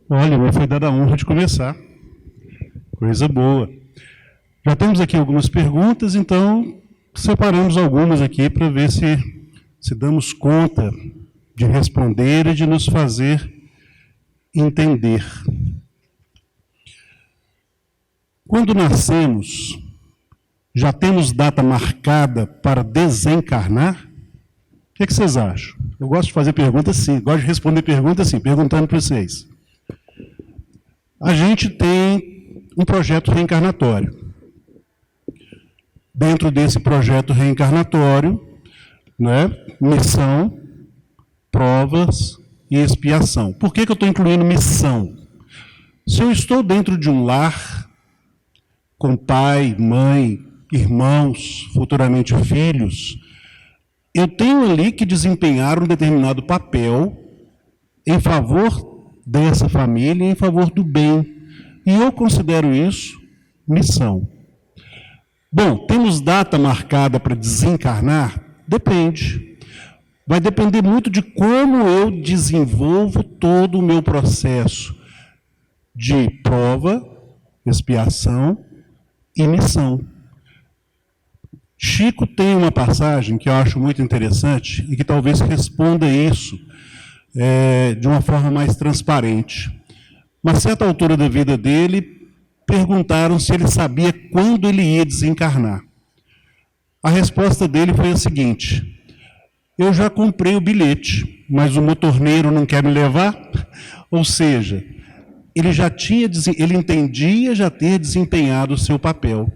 Olha, me foi dada a honra de começar. Coisa boa. Já temos aqui algumas perguntas, então separamos algumas aqui para ver se damos conta de responder e de nos fazer entender. Quando nascemos, já temos data marcada para desencarnar? O que vocês acham? Eu gosto de fazer perguntas assim, gosto de responder perguntas assim, perguntando para vocês. A gente tem um projeto reencarnatório. Dentro desse projeto reencarnatório, né, missão, provas e expiação. Por que eu estou incluindo missão? Se eu estou dentro de um lar, com pai, mãe, irmãos, futuramente filhos, eu tenho ali que desempenhar um determinado papel em favor dessa família, em favor do bem. E eu considero isso missão. Bom, temos data marcada para desencarnar? Depende. Vai depender muito de como eu desenvolvo todo o meu processo de prova, expiação e missão. Chico tem uma passagem que eu acho muito interessante e que talvez responda isso de uma forma mais transparente. Uma certa altura da vida dele, perguntaram se ele sabia quando ele ia desencarnar. A resposta dele foi a seguinte: eu já comprei o bilhete, mas o motorneiro não quer me levar. Ou seja, ele entendia já ter desempenhado o seu papel,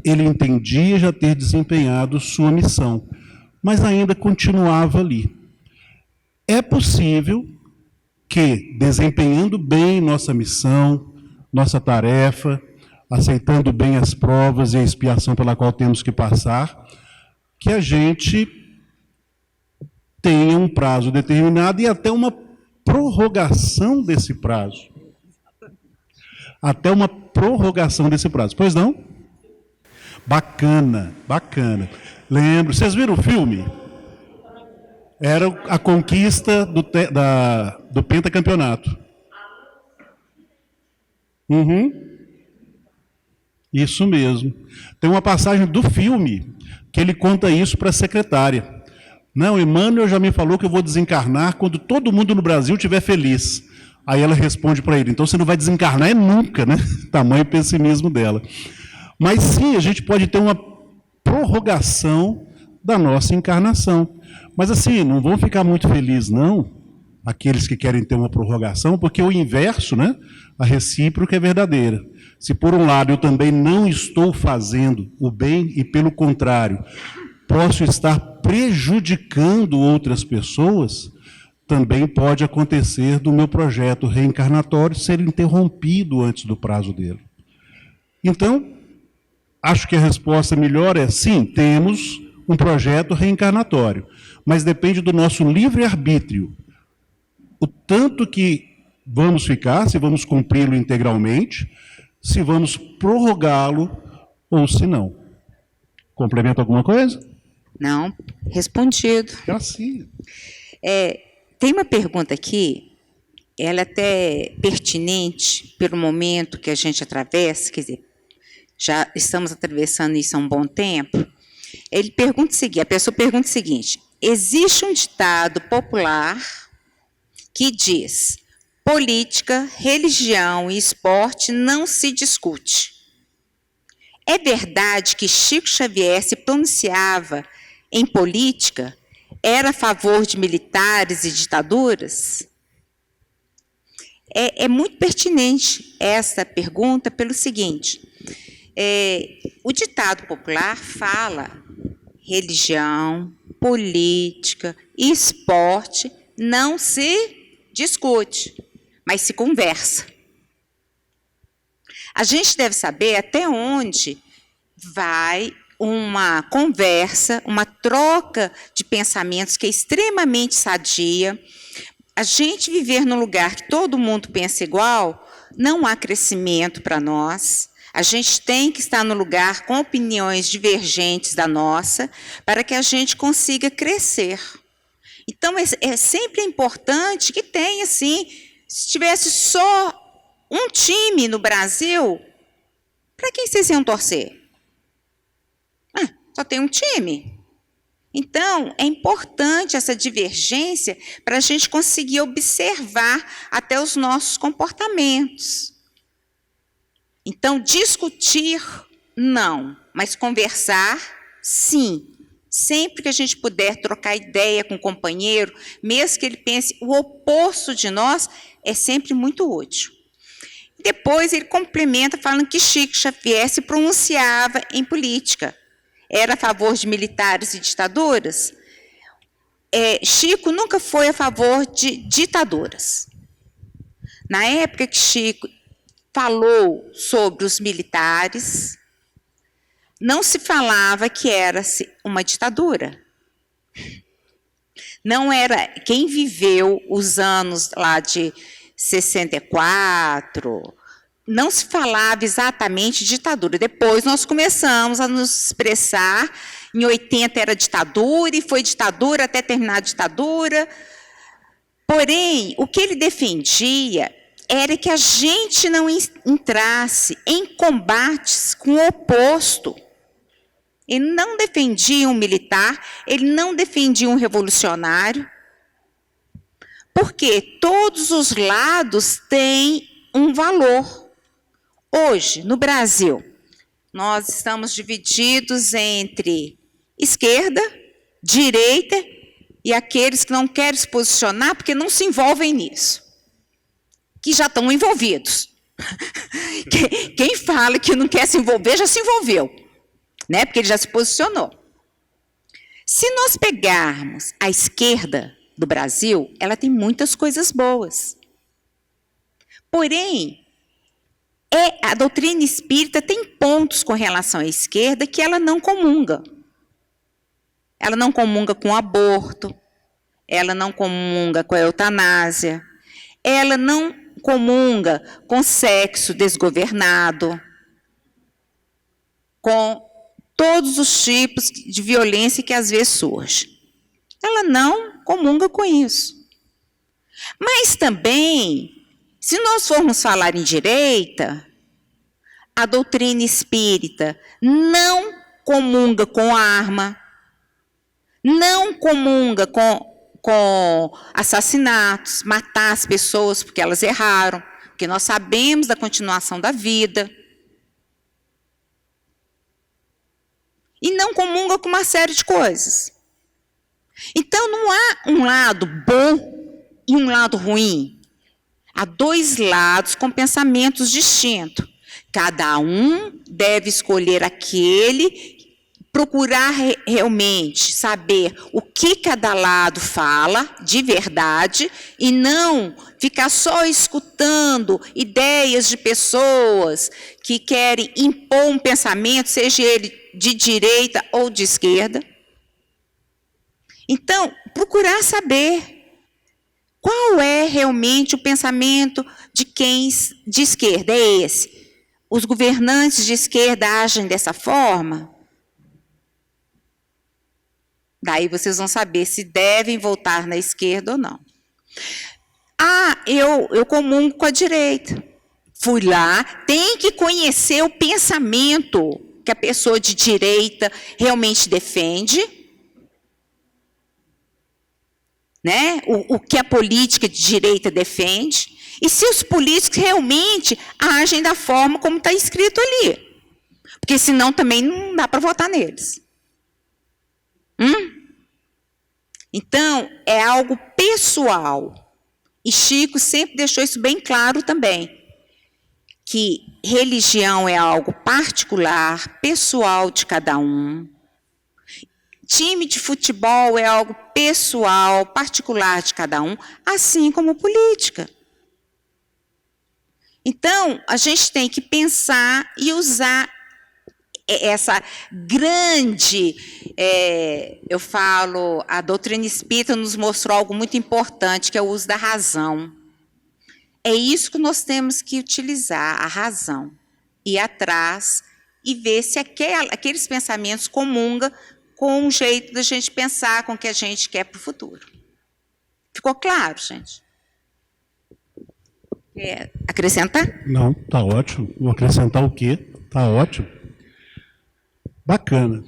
ele entendia já ter desempenhado sua missão, mas ainda continuava ali. É possível que, desempenhando bem nossa missão, nossa tarefa, aceitando bem as provas e a expiação pela qual temos que passar, que a gente tenha um prazo determinado e até uma prorrogação desse prazo. Até uma prorrogação desse prazo. Pois não? Bacana, bacana. Lembro, vocês viram o filme? Era a conquista do pentacampeonato. Isso mesmo. Tem uma passagem do filme que ele conta isso para a secretária. Não, Emmanuel já me falou que eu vou desencarnar quando todo mundo no Brasil estiver feliz. Aí ela responde para ele, então você não vai desencarnar nunca, né? Tamanho pessimismo dela. Mas sim, a gente pode ter uma prorrogação da nossa encarnação. Mas assim, não vão ficar muito felizes, não, aqueles que querem ter uma prorrogação, porque o inverso, né? A recíproca é verdadeira. Se por um lado eu também não estou fazendo o bem e pelo contrário, posso estar prejudicando outras pessoas, também pode acontecer do meu projeto reencarnatório ser interrompido antes do prazo dele. Então, acho que a resposta melhor é sim, temos um projeto reencarnatório, mas depende do nosso livre-arbítrio. O tanto que vamos ficar, se vamos cumpri-lo integralmente, se vamos prorrogá-lo ou se não. Complementa alguma coisa? Não, respondido. Gracinha. Tem uma pergunta aqui, ela é até pertinente pelo momento que a gente atravessa, quer dizer, já estamos atravessando isso há um bom tempo. A pessoa pergunta o seguinte: existe um ditado popular que diz: política, religião e esporte não se discute. É verdade que Chico Xavier se pronunciava em política? Era a favor de militares e ditaduras? É muito pertinente essa pergunta pelo seguinte: o ditado popular fala religião, política e esporte não se discute, mas se conversa. A gente deve saber até onde vai uma conversa, uma troca de pensamentos que é extremamente sadia. A gente viver num lugar que todo mundo pensa igual, não há crescimento para nós. A gente tem que estar no lugar com opiniões divergentes da nossa, para que a gente consiga crescer. Então, é sempre importante que tenha, sim, Se tivesse só um time no Brasil, para quem vocês iam torcer? Só tem um time. Então, é importante essa divergência para a gente conseguir observar até os nossos comportamentos. Então, discutir, não, mas conversar, sim. Sempre que a gente puder trocar ideia com o companheiro, mesmo que ele pense o oposto de nós, é sempre muito útil. Depois ele complementa falando que Chico Xavier se pronunciava em política. Era a favor de militares e ditaduras? Chico nunca foi a favor de ditaduras. Na época que Chico falou sobre os militares, não se falava que era uma ditadura. Não era quem viveu os anos lá de 64, não se falava exatamente de ditadura. Depois nós começamos a nos expressar, em 80 era ditadura, e foi ditadura até terminar a ditadura. Porém, o que ele defendia era que a gente não entrasse em combates com o oposto. Ele não defendia um militar, ele não defendia um revolucionário, porque todos os lados têm um valor. Hoje, no Brasil, nós estamos divididos entre esquerda, direita e aqueles que não querem se posicionar porque não se envolvem nisso, que já estão envolvidos. Quem fala que não quer se envolver, já se envolveu, né? Porque ele já se posicionou. Se nós pegarmos a esquerda do Brasil, ela tem muitas coisas boas. Porém, a doutrina espírita tem pontos com relação à esquerda que ela não comunga. Ela não comunga com o aborto, ela não comunga com a eutanásia, ela não comunga com sexo desgovernado, com todos os tipos de violência que às vezes surge. Ela não comunga com isso. Mas também, se nós formos falar em direita, a doutrina espírita não comunga com arma, não comunga com assassinatos, matar as pessoas porque elas erraram, porque nós sabemos da continuação da vida. E não comunga com uma série de coisas. Então, não há um lado bom e um lado ruim. Há dois lados com pensamentos distintos. Cada um deve escolher aquele, procurar realmente saber o que cada lado fala de verdade e não ficar só escutando ideias de pessoas que querem impor um pensamento, seja ele de direita ou de esquerda. Então, procurar saber qual é realmente o pensamento de quem de esquerda. É esse. Os governantes de esquerda agem dessa forma? Daí vocês vão saber se devem voltar na esquerda ou não. Eu comungo com a direita. Fui lá, tem que conhecer o pensamento que a pessoa de direita realmente defende, né? O que a política de direita defende, e se os políticos realmente agem da forma como está escrito ali. Porque senão também não dá para votar neles. Então, é algo pessoal. E Chico sempre deixou isso bem claro também, que religião é algo particular, pessoal de cada um. Time de futebol é algo pessoal, particular de cada um, assim como política. Então, a gente tem que pensar e usar essa grande, eu falo, a doutrina espírita nos mostrou algo muito importante, que é o uso da razão. É isso que nós temos que utilizar, a razão. Ir atrás e ver se aqueles pensamentos comungam com o jeito da gente pensar, com o que a gente quer para o futuro. Ficou claro, gente? Quer acrescentar? Não, tá ótimo. Vou acrescentar o quê? Tá ótimo. Bacana.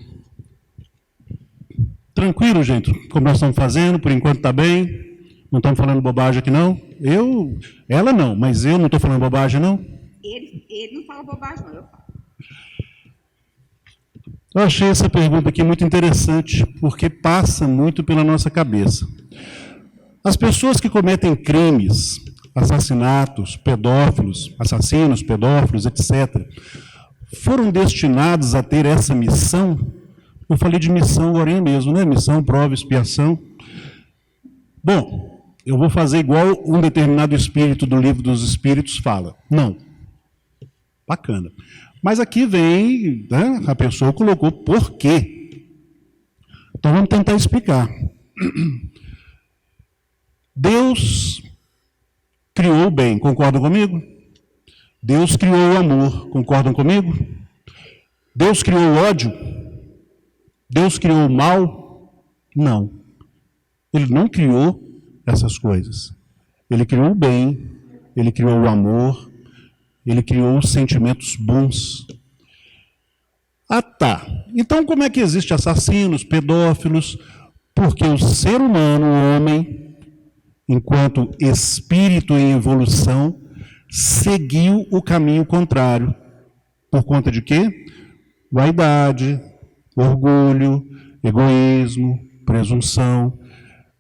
Tranquilo, gente? Como nós estamos fazendo, por enquanto está bem. Não estamos falando bobagem aqui, não? Ela não, mas eu não estou falando bobagem, não? Ele não fala bobagem, não. Eu falo. Eu achei essa pergunta aqui muito interessante, porque passa muito pela nossa cabeça. As pessoas que cometem crimes, assassinatos, pedófilos, assassinos, pedófilos, etc., foram destinados a ter essa missão. Eu falei de missão agora mesmo, né? Missão, prova, expiação. Bom, eu vou fazer igual um determinado espírito do Livro dos Espíritos fala. Não. Bacana. Mas aqui vem, né, a pessoa colocou por quê. Então vamos tentar explicar. Deus criou o bem, concordam comigo? Deus criou o amor, concordam comigo? Deus criou o ódio? Deus criou o mal? Não. Ele não criou essas coisas. Ele criou o bem, ele criou o amor, ele criou os sentimentos bons. Ah, tá. Então como é que existem assassinos, pedófilos? Porque o ser humano, o homem, enquanto espírito em evolução, seguiu o caminho contrário. Por conta de quê? Vaidade, orgulho, egoísmo, presunção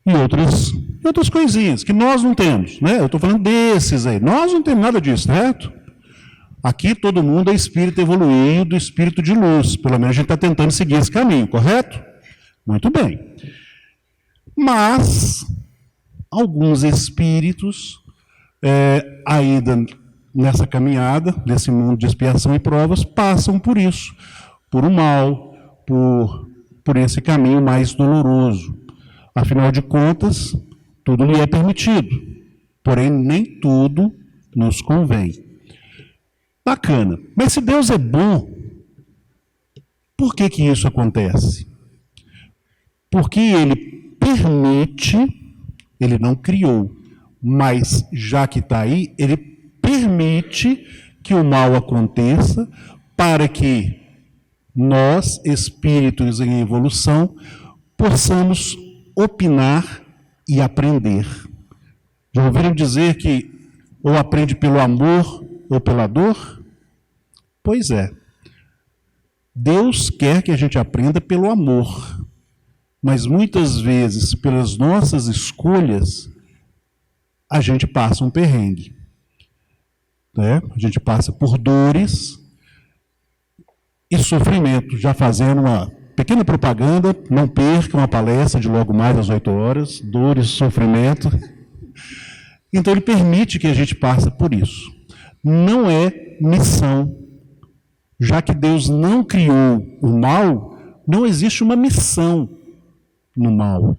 e outras coisinhas que nós não temos, né? Eu estou falando desses aí. Nós não temos nada disso, certo? Aqui todo mundo é espírito evoluído, espírito de luz. Pelo menos a gente está tentando seguir esse caminho, correto? Muito bem. Mas alguns espíritos, ainda nessa caminhada, nesse mundo de expiação e provas, passam por isso, por um mal, por esse caminho mais doloroso. Afinal de contas, tudo lhe é permitido, porém nem tudo nos convém. Bacana. Mas se Deus é bom, por que que isso acontece? Porque Ele permite, Ele não criou, mas já que está aí, Ele permite que o mal aconteça para que nós, espíritos em evolução, possamos opinar e aprender. Já ouviram dizer que ou aprende pelo amor ou pela dor? Pois é. Deus quer que a gente aprenda pelo amor, mas muitas vezes, pelas nossas escolhas, a gente passa um perrengue. Né? A gente passa por dores e sofrimento. Já fazendo uma pequena propaganda, não percam a palestra de logo mais às 8 horas, dores e sofrimento. Então Ele permite que a gente passe por isso. Não é missão. Já que Deus não criou o mal, não existe uma missão no mal.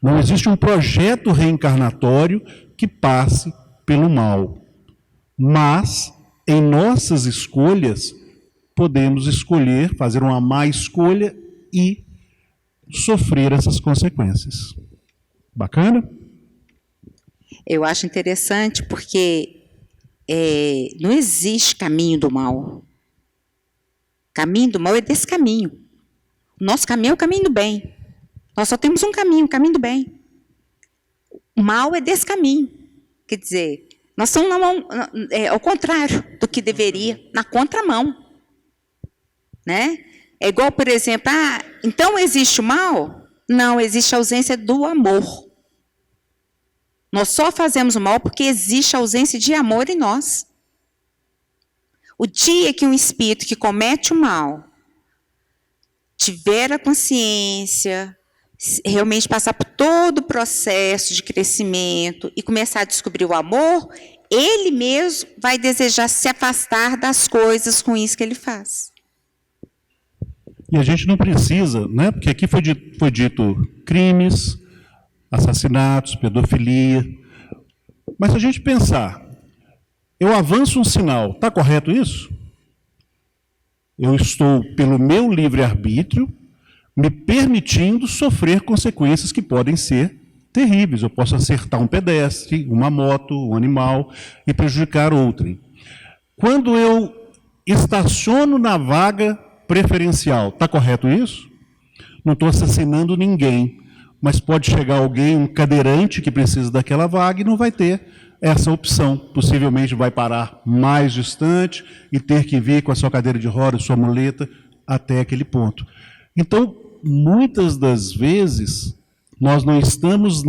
Não existe um projeto reencarnatório que passe pelo mal. Mas, em nossas escolhas, podemos escolher, fazer uma má escolha e sofrer essas consequências. Bacana? Eu acho interessante porque não existe caminho do mal. Caminho do mal é desse caminho. O nosso caminho é o caminho do bem. Nós só temos um caminho, o caminho do bem. O mal é desse caminho. Quer dizer, nós estamos ao contrário do que deveria, na contramão. Né? É igual, por exemplo, então existe o mal? Não, existe a ausência do amor. Nós só fazemos o mal porque existe a ausência de amor em nós. O dia que um espírito que comete o mal tiver a consciência, realmente passar por todo o processo de crescimento e começar a descobrir o amor, ele mesmo vai desejar se afastar das coisas ruins que ele faz. E a gente não precisa, né? Porque aqui foi dito crimes, assassinatos, pedofilia. Mas se a gente pensar, eu avanço um sinal, está correto isso? Eu estou, pelo meu livre-arbítrio, me permitindo sofrer consequências que podem ser terríveis. Eu posso acertar um pedestre, uma moto, um animal e prejudicar outrem. Quando eu estaciono na vaga preferencial, está correto isso? Não estou assassinando ninguém, mas pode chegar alguém, um cadeirante que precisa daquela vaga e não vai ter essa opção. Possivelmente vai parar mais distante e ter que vir com a sua cadeira de rodas, sua muleta, até aquele ponto. Então, muitas das vezes, nós não estamos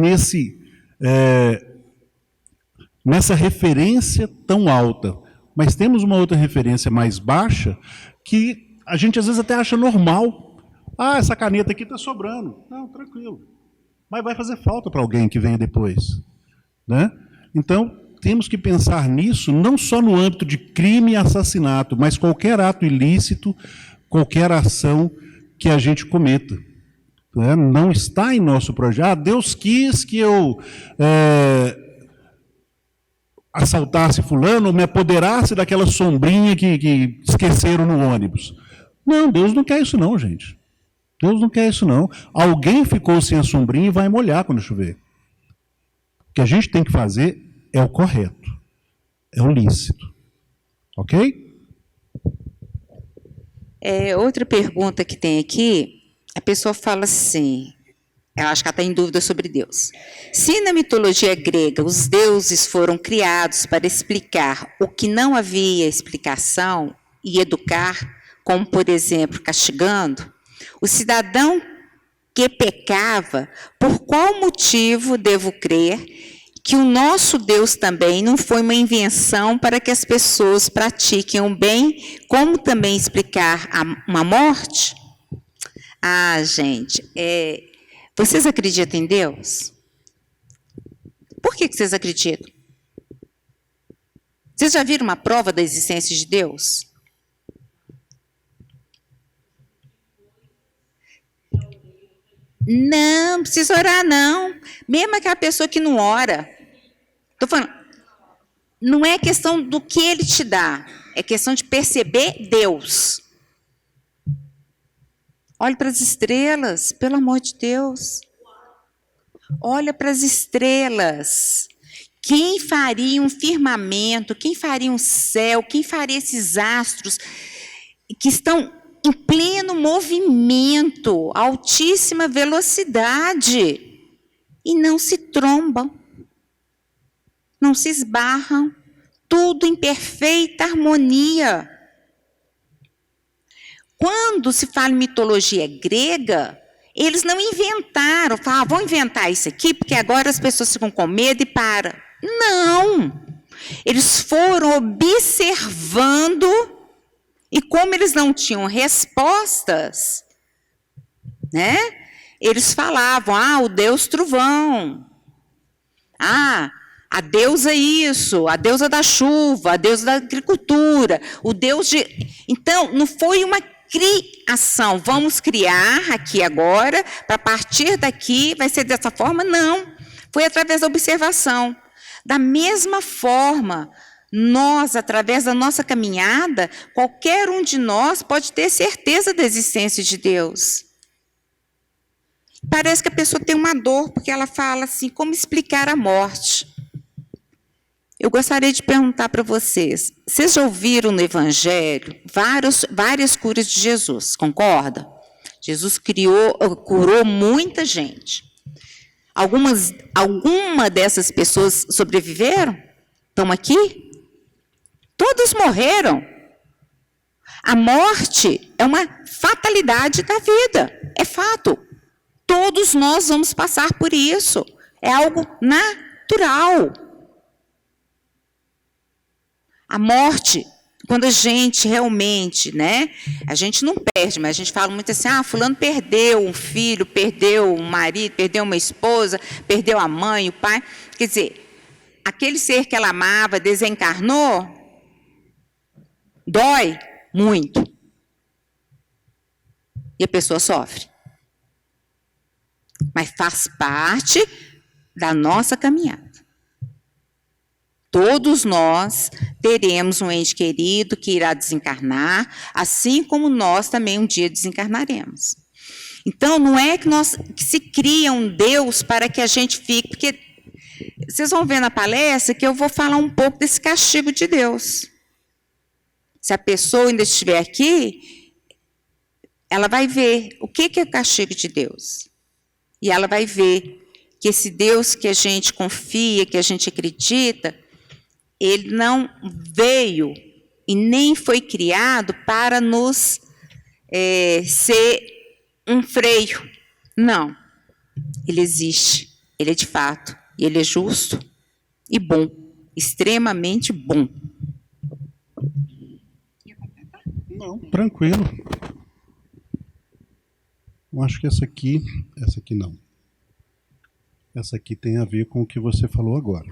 nessa referência tão alta, mas temos uma outra referência mais baixa que a gente às vezes até acha normal. Ah, essa caneta aqui está sobrando. Não, tranquilo. Mas vai fazer falta para alguém que venha depois, né? Então, temos que pensar nisso não só no âmbito de crime e assassinato, mas qualquer ato ilícito, qualquer ação que a gente cometa. Né? Não está em nosso projeto. Ah, Deus quis que eu assaltasse fulano, ou me apoderasse daquela sombrinha que esqueceram no ônibus. Não, Deus não quer isso não, gente. Deus não quer isso não. Alguém ficou sem a sombrinha e vai molhar quando chover. O que a gente tem que fazer é o correto, é o lícito. Ok? Outra pergunta que tem aqui, a pessoa fala assim, eu acho que ela está em dúvida sobre Deus. Se na mitologia grega os deuses foram criados para explicar o que não havia explicação e educar, como por exemplo castigando, o cidadão que pecava, por qual motivo devo crer que o nosso Deus também não foi uma invenção para que as pessoas pratiquem o bem, como também explicar uma morte? Ah, gente, vocês acreditam em Deus? Por que vocês acreditam? Vocês já viram uma prova da existência de Deus? Não, não precisa orar, não. Mesmo aquela pessoa que não ora. Estou falando, não é questão do que ele te dá, é questão de perceber Deus. Olhe para as estrelas, pelo amor de Deus. Olha para as estrelas. Quem faria um firmamento, quem faria um céu, quem faria esses astros que estão em pleno movimento, altíssima velocidade, e não se trombam, não se esbarram, tudo em perfeita harmonia. Quando se fala em mitologia grega, eles não inventaram, falaram, vão inventar isso aqui, porque agora as pessoas ficam com medo e param. Não! Eles foram observando. E como eles não tinham respostas, né? Eles falavam, o Deus trovão. A deusa isso, a deusa da chuva, a deusa da agricultura, o Deus de... Então, não foi uma criação, vamos criar aqui agora, para partir daqui vai ser dessa forma, não. Foi através da observação. Da mesma forma, nós, através da nossa caminhada, qualquer um de nós pode ter certeza da existência de Deus. Parece que a pessoa tem uma dor, porque ela fala assim, como explicar a morte? Eu gostaria de perguntar para vocês, vocês já ouviram no Evangelho várias curas de Jesus, concorda? Jesus curou muita gente. Alguma dessas pessoas sobreviveram? Estão aqui? Todos morreram. A morte é uma fatalidade da vida, é fato. Todos nós vamos passar por isso. É algo natural. A morte, quando a gente realmente, né? A gente não perde, mas a gente fala muito assim, fulano perdeu um filho, perdeu um marido, perdeu uma esposa, perdeu a mãe, o pai. Quer dizer, aquele ser que ela amava desencarnou, dói muito. E a pessoa sofre. Mas faz parte da nossa caminhada. Todos nós teremos um ente querido que irá desencarnar, assim como nós também um dia desencarnaremos. Então, não é que se cria um Deus para que a gente fique... Porque vocês vão ver na palestra que eu vou falar um pouco desse castigo de Deus. Se a pessoa ainda estiver aqui, ela vai ver o que é o castigo de Deus. E ela vai ver que esse Deus que a gente confia, que a gente acredita, ele não veio e nem foi criado para nos ser um freio. Não. Ele existe. Ele é de fato. E ele é justo e bom. Extremamente bom. Não, tranquilo. Eu acho que essa aqui não. Essa aqui tem a ver com o que você falou agora.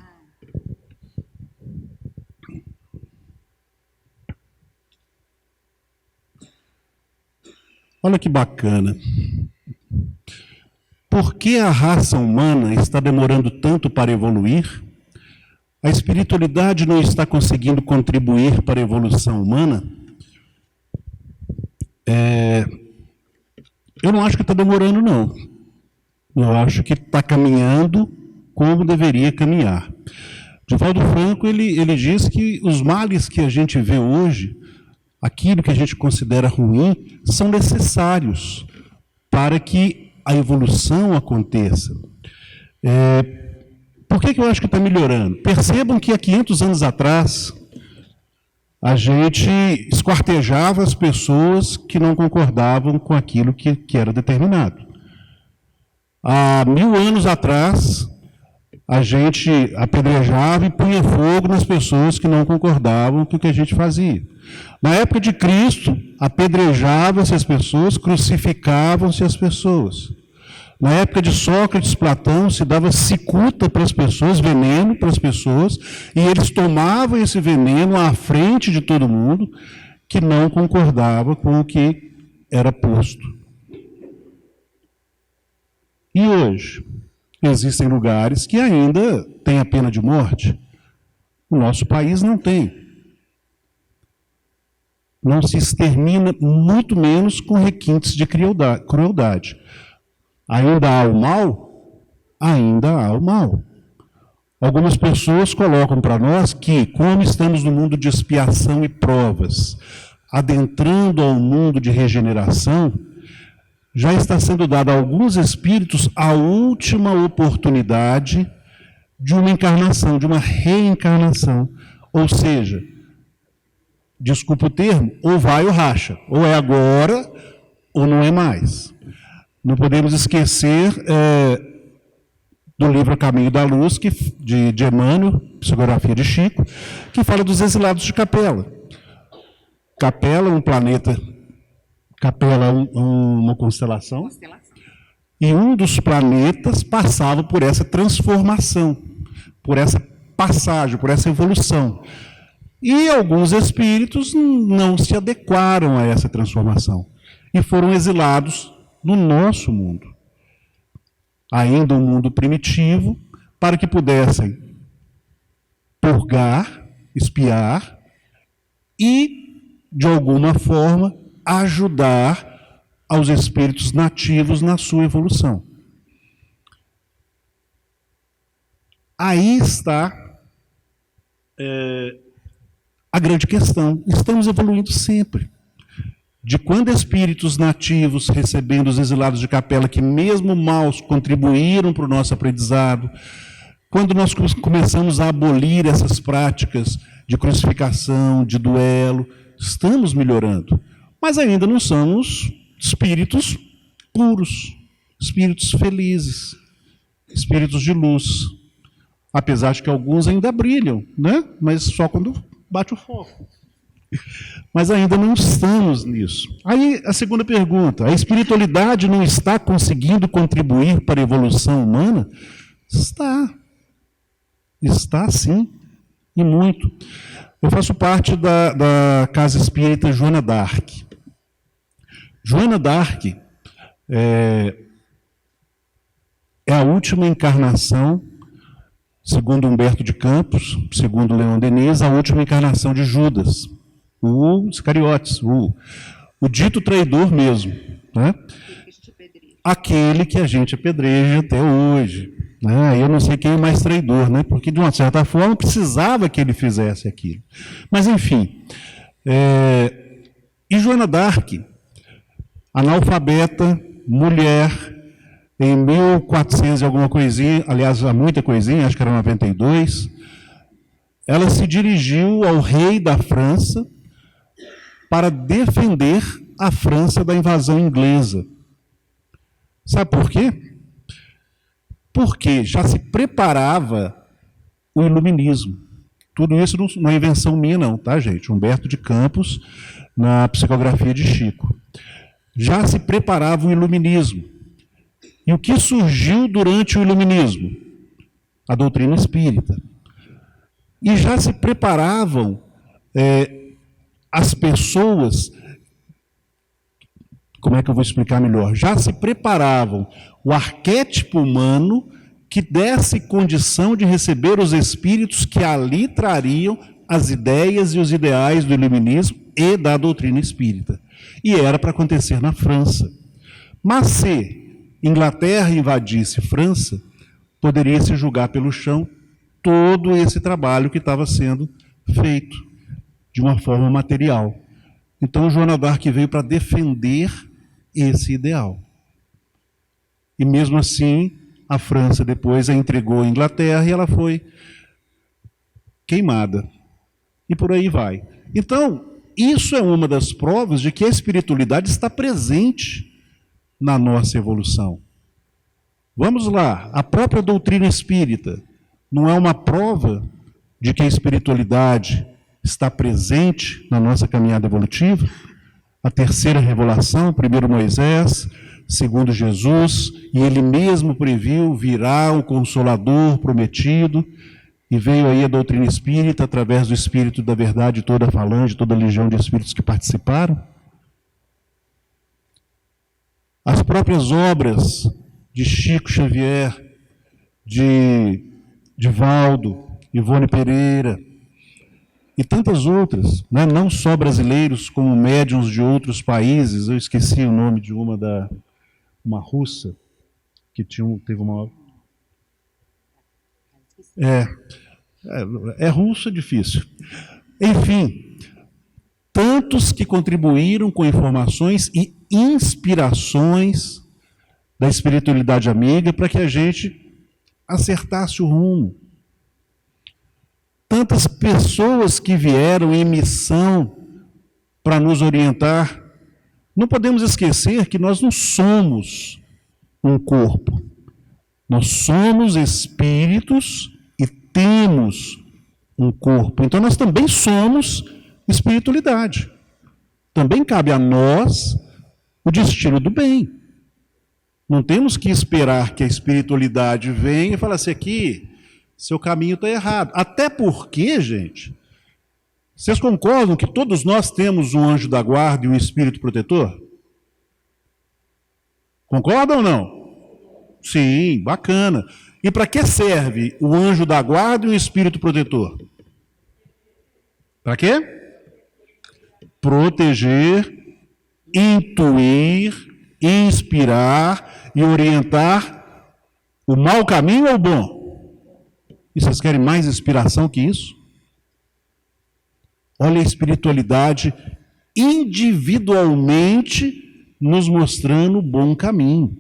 Olha que bacana. Por que a raça humana está demorando tanto para evoluir? A espiritualidade não está conseguindo contribuir para a evolução humana? Eu não acho que está demorando, não. Eu acho que está caminhando como deveria caminhar. Divaldo Franco, ele diz que os males que a gente vê hoje, aquilo que a gente considera ruim, são necessários para que a evolução aconteça. Por que eu acho que está melhorando? Percebam que há 500 anos atrás, a gente esquartejava as pessoas que não concordavam com aquilo que era determinado. Há 1000 anos atrás, a gente apedrejava e punha fogo nas pessoas que não concordavam com o que a gente fazia. Na época de Cristo, apedrejavam-se as pessoas, crucificavam-se as pessoas. Na época de Sócrates, Platão, se dava cicuta para as pessoas, veneno para as pessoas, e eles tomavam esse veneno à frente de todo mundo que não concordava com o que era posto. E hoje, existem lugares que ainda têm a pena de morte. O nosso país não tem. Não se extermina, muito menos com requintes de crueldade. Ainda há o mal? Ainda há o mal. Algumas pessoas colocam para nós que, como estamos no mundo de expiação e provas, adentrando ao mundo de regeneração, já está sendo dada a alguns espíritos a última oportunidade de uma encarnação, de uma reencarnação. Ou seja, desculpa o termo, ou vai ou racha. Ou é agora, ou não é mais. Não podemos esquecer do livro Caminho da Luz, de Emmanuel, psicografia de Chico, que fala dos exilados de Capela. Capela é um planeta, Capela é uma constelação, e um dos planetas passava por essa transformação, por essa passagem, por essa evolução. E alguns espíritos não se adequaram a essa transformação e foram exilados no nosso mundo, ainda um mundo primitivo, para que pudessem purgar, expiar e, de alguma forma, ajudar aos espíritos nativos na sua evolução. Aí está a grande questão. Estamos evoluindo sempre. De quando espíritos nativos, recebendo os exilados de Capela, que mesmo maus contribuíram para o nosso aprendizado, quando nós começamos a abolir essas práticas de crucificação, de duelo, estamos melhorando. Mas ainda não somos espíritos puros, espíritos felizes, espíritos de luz. Apesar de que alguns ainda brilham, né? Mas só quando bate o foco. Mas ainda não estamos nisso. Aí a segunda pergunta: a espiritualidade não está conseguindo contribuir para a evolução humana? Está. Está sim, e muito. Eu faço parte da Casa Espírita Joana d'Arc. Joana d'Arc é a última encarnação, segundo Humberto de Campos, segundo Leon Denis, a última encarnação de Judas, o Iscariotes, o dito traidor mesmo. Né? aquele que a gente apedreja até hoje. Né? Eu não sei quem é mais traidor, né? Porque, de uma certa forma, precisava que ele fizesse aquilo. Mas, enfim. E Joana d'Arc, analfabeta, mulher, em 1400 e alguma coisinha, aliás, há muita coisinha, acho que era 92, ela se dirigiu ao rei da França para defender a França da invasão inglesa. Sabe por quê? Porque já se preparava o iluminismo. Tudo isso não é invenção minha, não, tá, gente? Humberto de Campos, na psicografia de Chico. Já se preparava o iluminismo. E o que surgiu durante o iluminismo? A doutrina espírita. E já se preparavam as pessoas, como é que eu vou explicar melhor? Já se preparavam o arquétipo humano que desse condição de receber os espíritos que ali trariam as ideias e os ideais do iluminismo e da doutrina espírita. E era para acontecer na França. Mas se Inglaterra invadisse França, poderia se julgar pelo chão todo esse trabalho que estava sendo feito de uma forma material. Então, Joana d'Arc veio para defender esse ideal. E mesmo assim, a França depois a entregou à Inglaterra e ela foi queimada. E por aí vai. Então, isso é uma das provas de que a espiritualidade está presente na nossa evolução. Vamos lá, a própria doutrina espírita não é uma prova de que a espiritualidade está presente na nossa caminhada evolutiva? A terceira revelação, primeiro Moisés, segundo Jesus, e ele mesmo previu, virá o Consolador prometido, e veio aí a doutrina espírita, através do Espírito da Verdade, toda a falange, toda a legião de espíritos que participaram. As próprias obras de Chico Xavier, de Divaldo, Ivone Pereira, e tantas outras, né? Não só brasileiros, como médiuns de outros países. Eu esqueci o nome de uma russa, que teve uma... É russo, é difícil. Enfim, tantos que contribuíram com informações e inspirações da espiritualidade amiga para que a gente acertasse o rumo. Tantas pessoas que vieram em missão para nos orientar. Não podemos esquecer que nós não somos um corpo. Nós somos espíritos e temos um corpo. Então nós também somos espiritualidade. Também cabe a nós o destino do bem. Não temos que esperar que a espiritualidade venha e fale assim, aqui, seu caminho está errado. Até porque, gente, vocês concordam que todos nós temos um anjo da guarda e um espírito protetor? Concordam ou não? Sim, bacana. E para que serve o anjo da guarda e o espírito protetor? Para quê? Proteger, intuir, inspirar e orientar o mau caminho ou o bom? E vocês querem mais inspiração que isso? Olha a espiritualidade individualmente nos mostrando o bom caminho.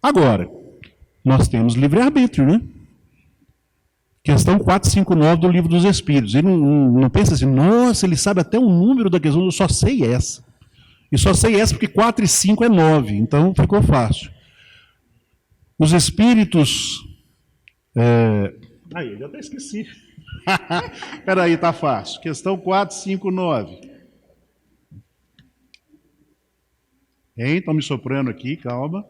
Agora, nós temos livre-arbítrio, né? Questão 459 do Livro dos Espíritos. Ele não pensa assim, nossa, ele sabe até o número da questão, eu só sei essa. E só sei essa porque 4 e 5 é 9, então ficou fácil. Os espíritos... Aí, eu até esqueci. Espera aí, tá fácil. Questão 459. Estão me soprando aqui, calma.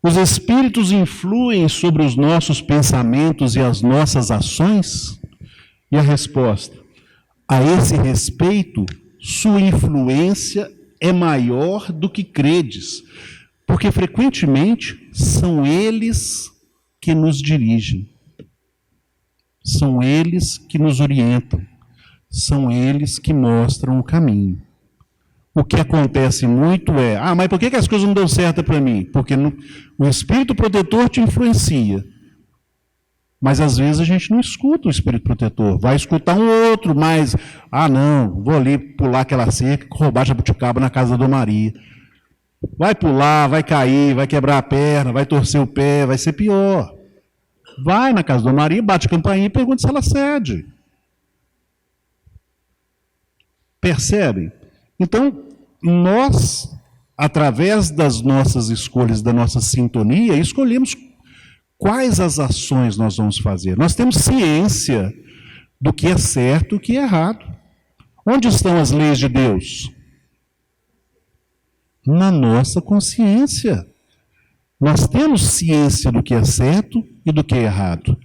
Os espíritos influem sobre os nossos pensamentos e as nossas ações? E a resposta: a esse respeito, sua influência é maior do que credes, porque frequentemente são eles que nos dirigem, são eles que nos orientam, são eles que mostram o caminho. o que acontece muito é, mas por que as coisas não dão certo para mim? Porque o espírito protetor te influencia. Mas às vezes a gente não escuta o espírito protetor. Vai escutar um outro, mas, não, vou ali pular aquela cerca, roubar jabuticaba na casa da Dona Maria. Vai pular, vai cair, vai quebrar a perna, vai torcer o pé, vai ser pior. Vai na casa da Dona Maria, bate a campainha e pergunta se ela cede. Percebem? Então, nós, através das nossas escolhas, da nossa sintonia, escolhemos quais as ações nós vamos fazer. Nós temos ciência do que é certo e o que é errado. Onde estão as leis de Deus? Na nossa consciência. Nós temos ciência do que é certo e do que é errado.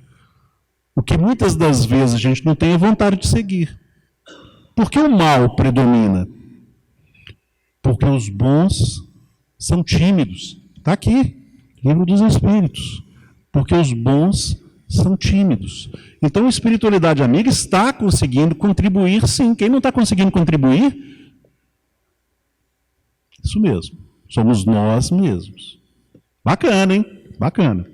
O que muitas das vezes a gente não tem é vontade de seguir. Por que o mal predomina? Porque os bons são tímidos. Está aqui, Livro dos Espíritos. Porque os bons são tímidos. Então, a espiritualidade amiga está conseguindo contribuir, sim. Quem não está conseguindo contribuir? Isso mesmo. Somos nós mesmos. Bacana, hein? Bacana.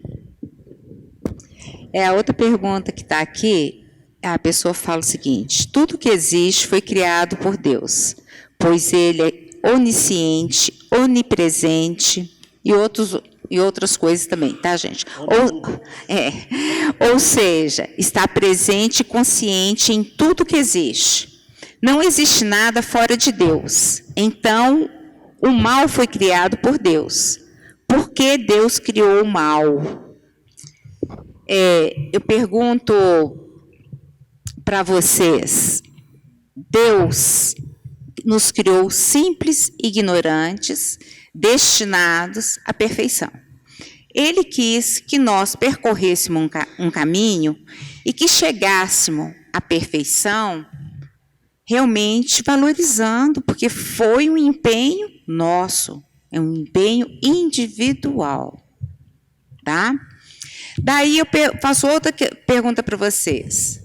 A outra pergunta que está aqui, a pessoa fala o seguinte: tudo que existe foi criado por Deus, pois Ele é onisciente, onipresente e outras coisas também, tá, gente? Ou seja, está presente e consciente em tudo que existe. Não existe nada fora de Deus. Então, o mal foi criado por Deus. Por que Deus criou o mal? Eu pergunto para vocês, Deus nos criou simples, ignorantes, destinados à perfeição. Ele quis que nós percorrêssemos um caminho e que chegássemos à perfeição realmente valorizando, porque foi um empenho nosso, é um empenho individual, tá? Daí eu faço outra pergunta para vocês.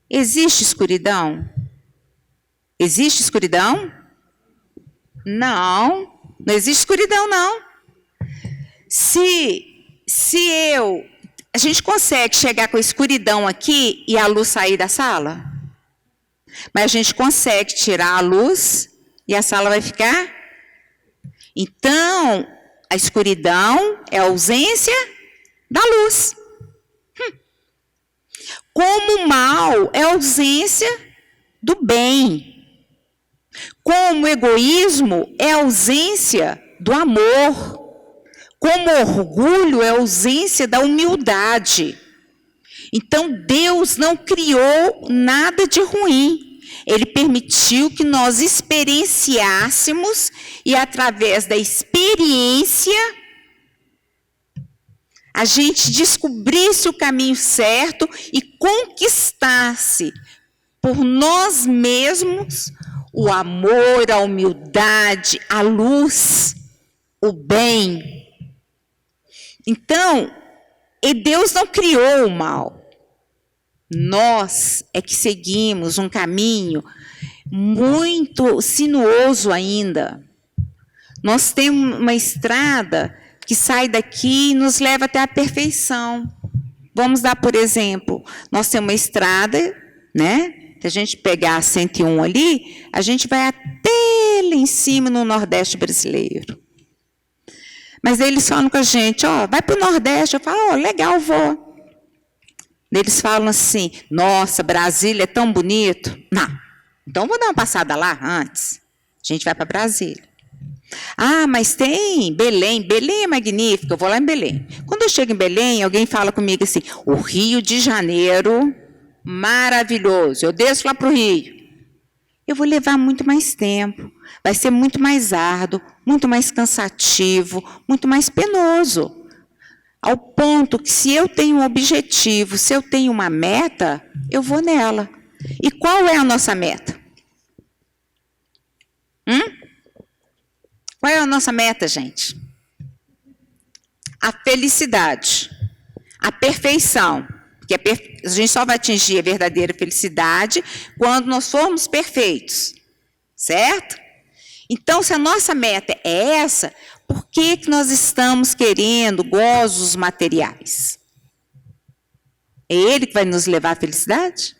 Existe escuridão? Existe escuridão? Não, não existe escuridão, não. A gente consegue chegar com a escuridão aqui e a luz sair da sala? Mas a gente consegue tirar a luz e a sala vai ficar? Então, a escuridão é a ausência da luz. Como o mal é a ausência do bem. Como o egoísmo é a ausência do amor. Como o orgulho é a ausência da humildade. Então, Deus não criou nada de ruim. Ele permitiu que nós experienciássemos e, através da experiência, a gente descobrisse o caminho certo e conquistasse por nós mesmos o amor, a humildade, a luz, o bem. Então, Deus não criou o mal. Nós é que seguimos um caminho muito sinuoso ainda. Nós temos uma estrada que sai daqui e nos leva até a perfeição. Vamos dar, por exemplo, nós temos uma estrada, né? Se a gente pegar a 101 ali, a gente vai até lá em cima no Nordeste brasileiro. Mas eles falam com a gente, vai para o Nordeste. Eu falo, legal, vou. Eles falam assim, nossa, Brasília é tão bonito. Não, então vou dar uma passada lá antes. A gente vai para Brasília. Mas tem Belém. Belém é magnífico, eu vou lá em Belém. Quando eu chego em Belém, alguém fala comigo assim, o Rio de Janeiro, maravilhoso. Eu desço lá para o Rio. Eu vou levar muito mais tempo. Vai ser muito mais árduo, muito mais cansativo, muito mais penoso. Ao ponto que se eu tenho um objetivo, se eu tenho uma meta, eu vou nela. E qual é a nossa meta? Qual é a nossa meta, gente? A felicidade, a perfeição. Porque a gente só vai atingir a verdadeira felicidade quando nós formos perfeitos, certo? Então, se a nossa meta é essa, por que nós estamos querendo gozos materiais? É ele que vai nos levar à felicidade?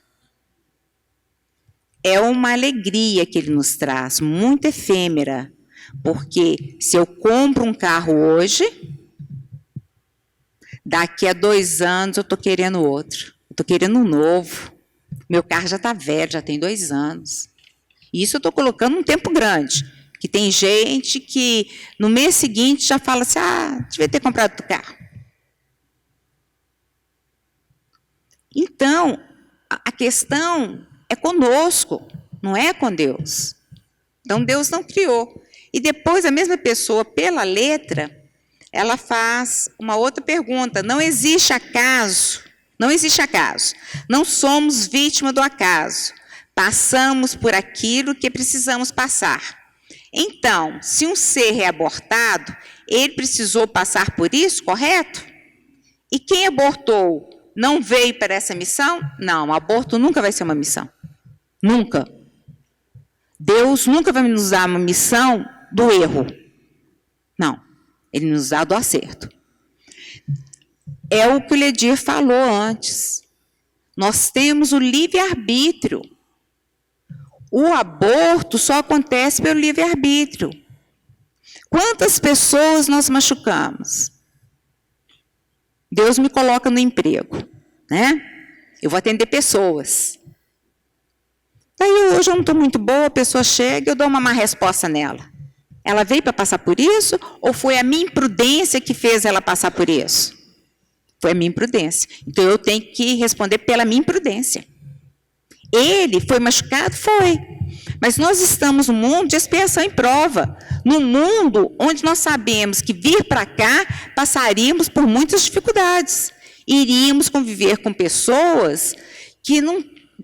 É uma alegria que ele nos traz, muito efêmera. Porque se eu compro um carro hoje, daqui a 2 anos eu estou querendo outro. Eu estou querendo um novo. Meu carro já está velho, já tem 2 anos. Isso eu estou colocando um tempo grande. Que tem gente que no mês seguinte já fala assim, devia ter comprado outro carro. Então, a questão é conosco, não é com Deus. Então, Deus não criou. E depois, a mesma pessoa, pela letra, ela faz uma outra pergunta. Não existe acaso. Não existe acaso. Não somos vítima do acaso. Passamos por aquilo que precisamos passar. Então, se um ser é abortado, ele precisou passar por isso, correto? E quem abortou não veio para essa missão? Não, aborto nunca vai ser uma missão. Nunca. Deus nunca vai nos dar uma missão do erro. Não. Ele nos dá do acerto. É o que o Ledir falou antes. Nós temos o livre-arbítrio. O aborto só acontece pelo livre-arbítrio. Quantas pessoas nós machucamos? Deus me coloca no emprego, né? Eu vou atender pessoas. Daí hoje eu não estou muito boa, a pessoa chega e eu dou uma má resposta nela. Ela veio para passar por isso ou foi a minha imprudência que fez ela passar por isso? Foi a minha imprudência. Então eu tenho que responder pela minha imprudência. Ele foi machucado? Foi. Mas nós estamos num mundo de expiação e prova. Num mundo onde nós sabemos que vir para cá passaríamos por muitas dificuldades. Iríamos conviver com pessoas que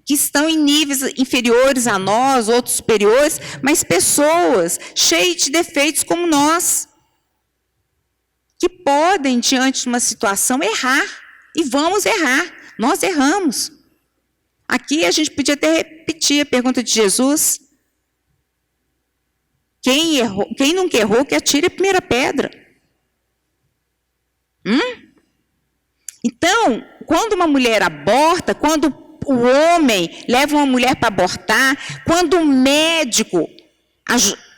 estão em níveis inferiores a nós, outros superiores, mas pessoas cheias de defeitos como nós, que podem, diante de uma situação, errar. E vamos errar. Nós erramos. Aqui a gente podia até repetir a pergunta de Jesus. Quem nunca errou, que atire a primeira pedra. Então, quando uma mulher aborta, quando o homem leva uma mulher para abortar, quando o médico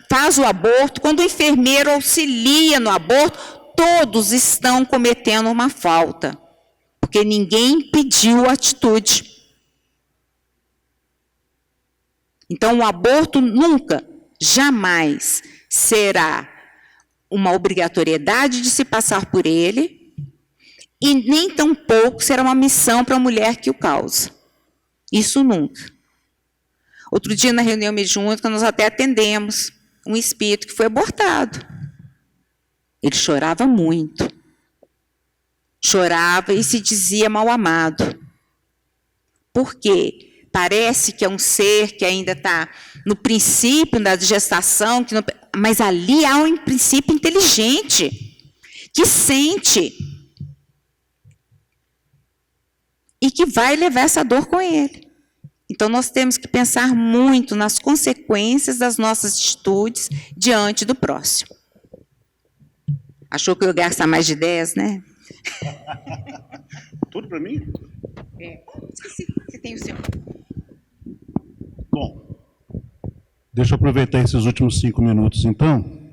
faz o aborto, quando o enfermeiro auxilia no aborto, todos estão cometendo uma falta. Porque ninguém pediu atitude. Então, o aborto nunca, jamais será uma obrigatoriedade de se passar por ele e nem tampouco será uma missão para a mulher que o causa. Isso nunca. Outro dia, na reunião mediúnica, nós até atendemos um espírito que foi abortado. Ele chorava muito. Chorava e se dizia mal amado. Por quê? Parece que é um ser que ainda está no princípio da gestação, mas ali há um princípio inteligente, que sente e que vai levar essa dor com ele. Então, nós temos que pensar muito nas consequências das nossas atitudes diante do próximo. Achou que eu ia gastar mais de 10, né? Tudo para mim? Esqueci, você tem o seu. Bom, deixa eu aproveitar esses últimos 5 minutos, então.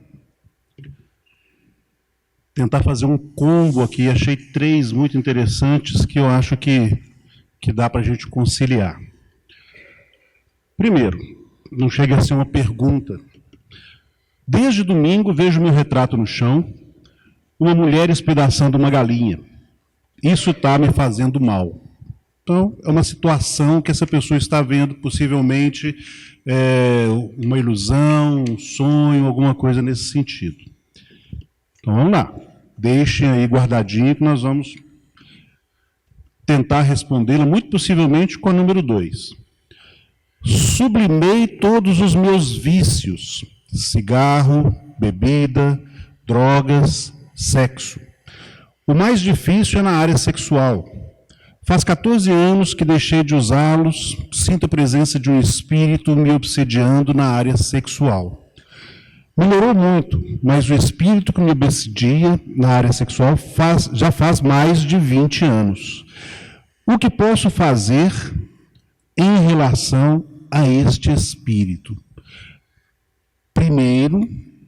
Tentar fazer um combo aqui. Achei 3 muito interessantes que eu acho que dá para a gente conciliar. Primeiro, não chega a ser uma pergunta. Desde domingo vejo meu retrato no chão, uma mulher espedaçando uma galinha. Isso está me fazendo mal. Então, é uma situação que essa pessoa está vendo, possivelmente, uma ilusão, um sonho, alguma coisa nesse sentido. Então, vamos lá. Deixem aí guardadinho que nós vamos tentar respondê-la, muito possivelmente com a número 2. Sublimei todos os meus vícios, cigarro, bebida, drogas, sexo. O mais difícil é na área sexual. Faz 14 anos que deixei de usá-los, sinto a presença de um espírito me obsediando na área sexual. Melhorou muito, mas o espírito que me obsedia na área sexual já faz mais de 20 anos. O que posso fazer em relação a este espírito? Primeiro,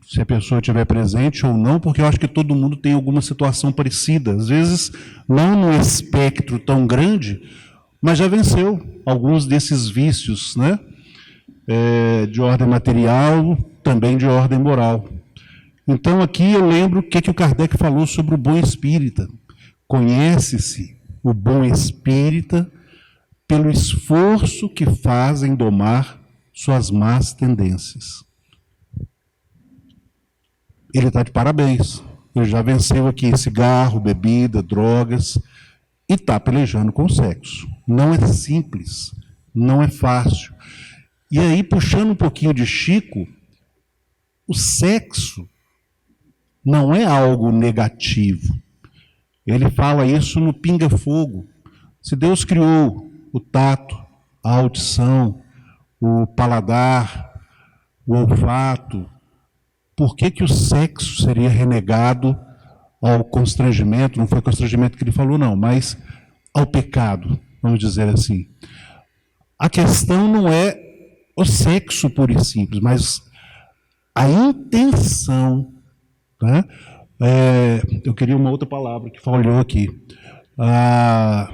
se a pessoa estiver presente ou não, porque eu acho que todo mundo tem alguma situação parecida. Às vezes, não num espectro tão grande, mas já venceu alguns desses vícios, né? De ordem material, também de ordem moral. Então, aqui eu lembro o que o Kardec falou sobre o bom espírita. Conhece-se o bom espírita pelo esforço que faz em domar suas más tendências. Ele está de parabéns. Ele já venceu aqui cigarro, bebida, drogas e está pelejando com o sexo. Não é simples, não é fácil. E aí, puxando um pouquinho de Chico, o sexo não é algo negativo. Ele fala isso no Pinga Fogo. Se Deus criou o tato, a audição, o paladar, o olfato, por que o sexo seria renegado ao constrangimento? Não foi constrangimento que ele falou, não, mas ao pecado, vamos dizer assim. A questão não é o sexo puro e simples, mas a intenção. Tá? Eu queria uma outra palavra que falhou aqui. A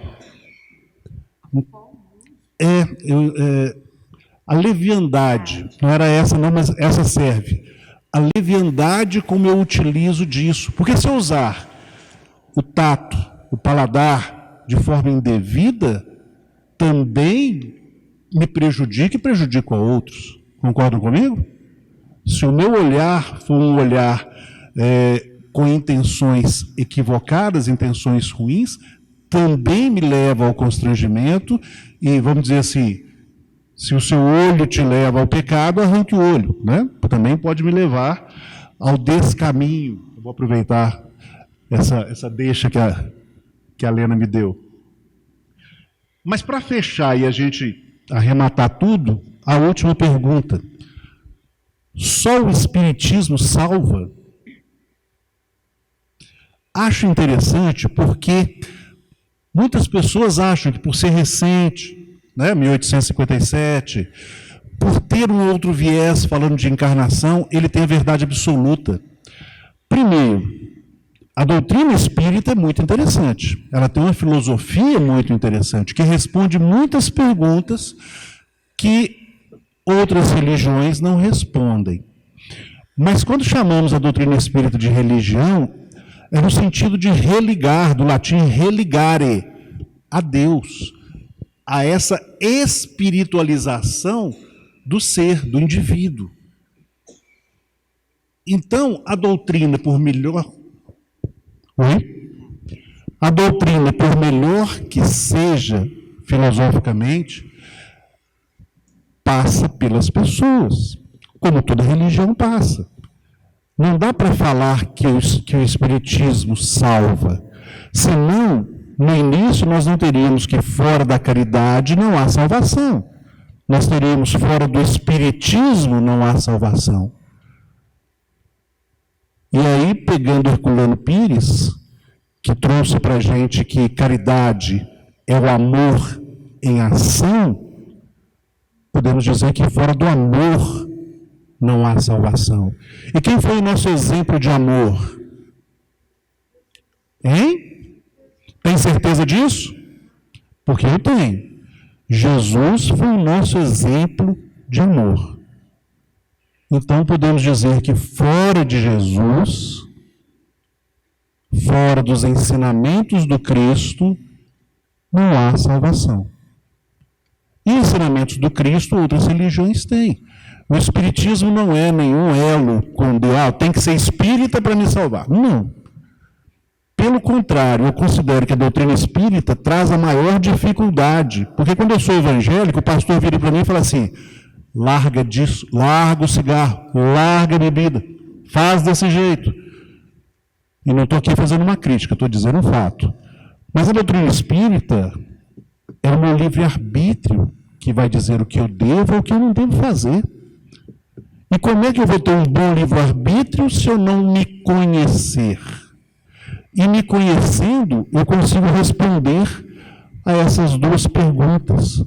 leviandade, não era essa não, mas essa serve. A leviandade como eu utilizo disso. Porque se eu usar o tato, o paladar de forma indevida, também me prejudica e prejudico a outros. Concordam comigo? Se o meu olhar for um olhar com intenções equivocadas, intenções ruins, também me leva ao constrangimento e, vamos dizer assim, se o seu olho te leva ao pecado, arranque o olho, né? Também pode me levar ao descaminho. Eu vou aproveitar essa deixa que a Lena me deu. Mas para fechar e a gente arrematar tudo, a última pergunta. Só o Espiritismo salva? Acho interessante porque muitas pessoas acham que por ser recente, né, 1857, por ter um outro viés falando de encarnação, ele tem a verdade absoluta. Primeiro, a doutrina espírita é muito interessante. Ela tem uma filosofia muito interessante, que responde muitas perguntas que outras religiões não respondem. Mas quando chamamos a doutrina espírita de religião, é no sentido de religar, do latim religare, a Deus, a essa espiritualização do ser, do indivíduo. Então, a doutrina, por melhor que seja filosoficamente, passa pelas pessoas, como toda religião passa. Não dá para falar que o Espiritismo salva, senão, no início, nós não teríamos que fora da caridade não há salvação. Nós teríamos fora do Espiritismo não há salvação. E aí, pegando Herculano Pires, que trouxe para a gente que caridade é o amor em ação, podemos dizer que fora do amor não há salvação. E quem foi o nosso exemplo de amor? Hein? Tem certeza disso? Porque eu tenho. Jesus foi o nosso exemplo de amor. Então podemos dizer que fora de Jesus, fora dos ensinamentos do Cristo, não há salvação. E ensinamentos do Cristo outras religiões têm. O Espiritismo não é nenhum elo com Deus, tem que ser espírita para me salvar. Não. Pelo contrário, eu considero que a doutrina espírita traz a maior dificuldade. Porque quando eu sou evangélico, o pastor vira para mim e fala assim: larga disso, larga o cigarro, larga a bebida, faz desse jeito. E não estou aqui fazendo uma crítica, estou dizendo um fato. Mas a doutrina espírita é o meu livre-arbítrio que vai dizer o que eu devo ou o que eu não devo fazer. E E como é que eu vou ter um bom livre-arbítrio se eu não me conhecer? E me conhecendo, eu consigo responder a essas duas perguntas.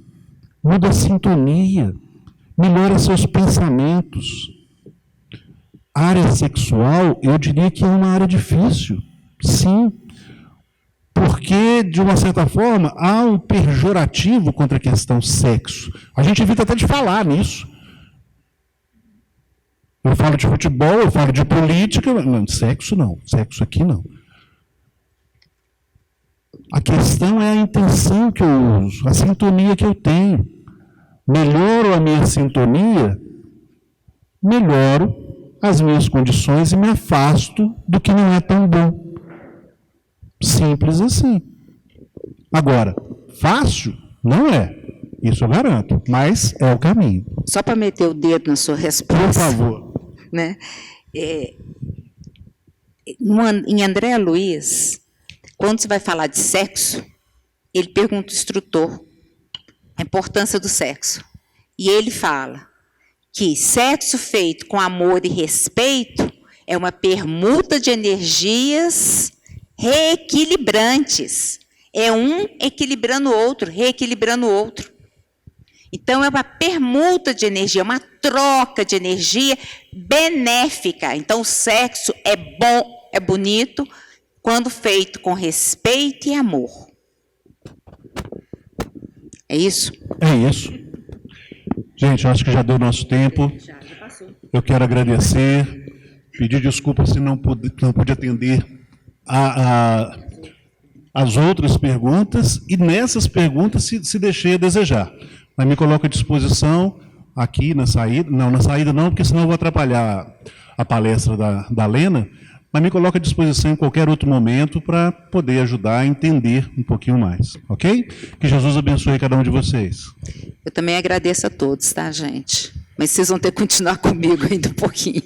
Muda a sintonia, melhora seus pensamentos. A área sexual, eu diria que é uma área difícil, sim. Porque, de uma certa forma, há um pejorativo contra a questão sexo. A gente evita até de falar nisso. Eu falo de futebol, eu falo de política, não, sexo não, sexo aqui não. A questão é a intenção que eu uso, a sintonia que eu tenho. Melhoro a minha sintonia, melhoro as minhas condições e me afasto do que não é tão bom. Simples assim. Agora, fácil? Não é. Isso eu garanto, mas é o caminho. Só para meter o dedo na sua resposta. Por favor. Né? Em André Luiz, quando você vai falar de sexo, ele pergunta ao instrutor a importância do sexo. E ele fala que sexo feito com amor e respeito é uma permuta de energias reequilibrantes. É um equilibrando o outro, reequilibrando o outro. Então, é uma permuta de energia, uma troca de energia benéfica. Então, o sexo é bom, é bonito, quando feito com respeito e amor. É isso? É isso. Gente, eu acho que já deu nosso tempo. Já passou. Eu quero agradecer, pedir desculpa se não pude atender as outras perguntas, e nessas perguntas se deixei a desejar. Mas me coloco à disposição aqui na saída, não, na saída não, porque senão eu vou atrapalhar a palestra da Lena, mas me coloco à disposição em qualquer outro momento para poder ajudar a entender um pouquinho mais, ok? Que Jesus abençoe cada um de vocês. Eu também agradeço a todos, tá, gente? Mas vocês vão ter que continuar comigo ainda um pouquinho.